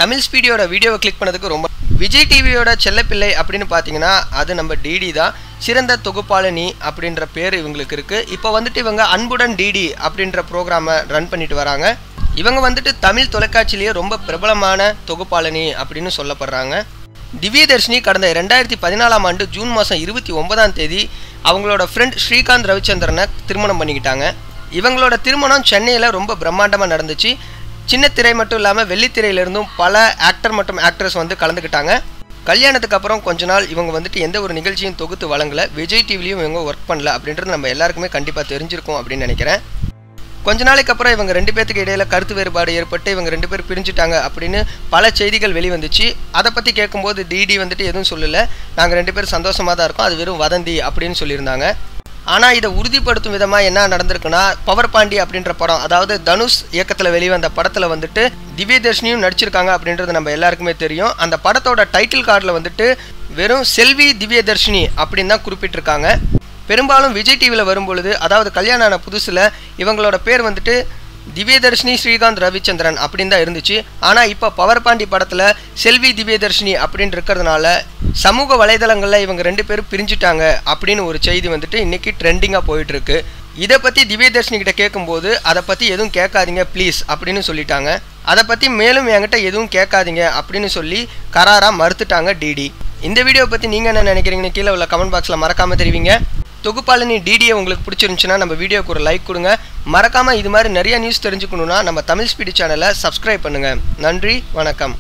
தமிழ் ஸ்பீடியோட வீடியோவை கிளிக் பண்ணதுக்கு ரொம்ப விஜய் டிவியோட செல்லப்பிள்ளை அப்படின்னு பார்த்தீங்கன்னா அது நம்ம டிடி தான். சிறந்த தொகுப்பாளனி அப்படின்ற பேர் இவங்களுக்கு இருக்குது. இப்போ வந்துட்டு இவங்க அன்புடன் டிடி அப்படின்ற ப்ரோக்ராமை ரன் பண்ணிட்டு வராங்க. இவங்க வந்துட்டு தமிழ் தொலைக்காட்சியிலேயே ரொம்ப பிரபலமான தொகுப்பாளனி அப்படின்னு சொல்லப்படுறாங்க. திவ்யதர்ஷினி கடந்த 2014ஆம் ஆண்டு ஜூன் மாதம் 29ஆம் தேதி அவங்களோட ஃப்ரெண்ட் ஸ்ரீகாந்த் ரவிச்சந்திரனை திருமணம் பண்ணிக்கிட்டாங்க. இவங்களோட திருமணம் சென்னையில் ரொம்ப பிரம்மாண்டமாக நடந்துச்சு. சின்ன திரை மட்டும் இல்லாமல் வெள்ளித்திரையிலிருந்தும் பல ஆக்டர் மற்றும் ஆக்ட்ரஸ் வந்து கலந்துக்கிட்டாங்க. கல்யாணத்துக்கு அப்புறம் கொஞ்ச நாள் இவங்க வந்துட்டு எந்த ஒரு நிகழ்ச்சியும் தொகுத்து வழங்கலை. விஜய் டிவிலையும் இவங்க ஒர்க் பண்ணல அப்படின்றது நம்ம எல்லாருக்குமே கண்டிப்பாக தெரிஞ்சிருக்கும் அப்படின்னு நினைக்கிறேன். கொஞ்ச நாளைக்கு அப்புறம் இவங்க 2 பேருக்கு இடையில கருத்து வேறுபாடு ஏற்பட்டு இவங்க 2 பேர் பிரிஞ்சுட்டாங்க அப்படின்னு பல செய்திகள் வெளிவந்துச்சு. அதை பற்றி கேட்கும்போது டிடி வந்துட்டு எதுவும் சொல்லலை, நாங்கள் 2 பேரும் சந்தோஷமாக தான் இருக்கோம், அது வெறும் வதந்தி அப்படின்னு சொல்லியிருந்தாங்க. ஆனால் இதை உறுதிப்படுத்தும் விதமாக என்ன நடந்திருக்குன்னா, பவர் பாண்டி அப்படின்ற படம், அதாவது தனுஷ் இயக்கத்தில் வெளிவந்த படத்தில் வந்துட்டு திவ்யதர்ஷினியும் நடிச்சிருக்காங்க அப்படின்றது நம்ம எல்லாருக்குமே தெரியும். அந்த படத்தோட டைட்டில் கார்டில் வந்துட்டு வெறும் செல்வி திவ்யதர்ஷினி அப்படின்னு தான் குறிப்பிட்டிருக்காங்க. பெரும்பாலும் விஜய் டிவியில் வரும்பொழுது, அதாவது கல்யாணம் ஆன புதுசில் இவங்களோட பேர் வந்துட்டு திவ்யதர்ஷினி ஸ்ரீகாந்த் ரவிச்சந்திரன் அப்படின்னு தான் இருந்துச்சு. ஆனால் இப்போ பவர் பாண்டி படத்தில் செல்வி திவ்யதர்ஷினி அப்படின்னு இருக்கிறதுனால சமூக வலைதளங்களில் இவங்க 2 பேரும் பிரிஞ்சுட்டாங்க அப்படின்னு ஒரு செய்தி வந்துட்டு இன்றைக்கி ட்ரெண்டிங்காக போயிட்டுருக்கு. இதை பற்றி திவ்யதர்ஷினி கிட்ட கேட்கும்போது அதை பற்றி எதுவும் கேட்காதீங்க ப்ளீஸ் அப்படின்னு சொல்லிட்டாங்க. அதை பற்றி மேலும் என்கிட்ட எதுவும் கேட்காதீங்க அப்படின்னு சொல்லி கராராக மறுத்துட்டாங்க டிடி. இந்த வீடியோ பற்றி நீங்கள் என்ன நினைக்கிறீங்கன்னு கீழே உள்ள கமெண்ட் பாக்ஸில் மறக்காமல் தெரிவிங்க. தொகுப்பாளனி டிடியை உங்களுக்கு பிடிச்சிருந்துச்சுன்னா நம்ம வீடியோக்கு ஒரு லைக் கொடுங்க. மறக்காமல் இது மாதிரி நிறைய நியூஸ் தெரிஞ்சுக்கணுன்னா நம்ம தமிழ் ஸ்பீடி சேனலை சப்ஸ்கிரைப் பண்ணுங்கள். நன்றி, வணக்கம்.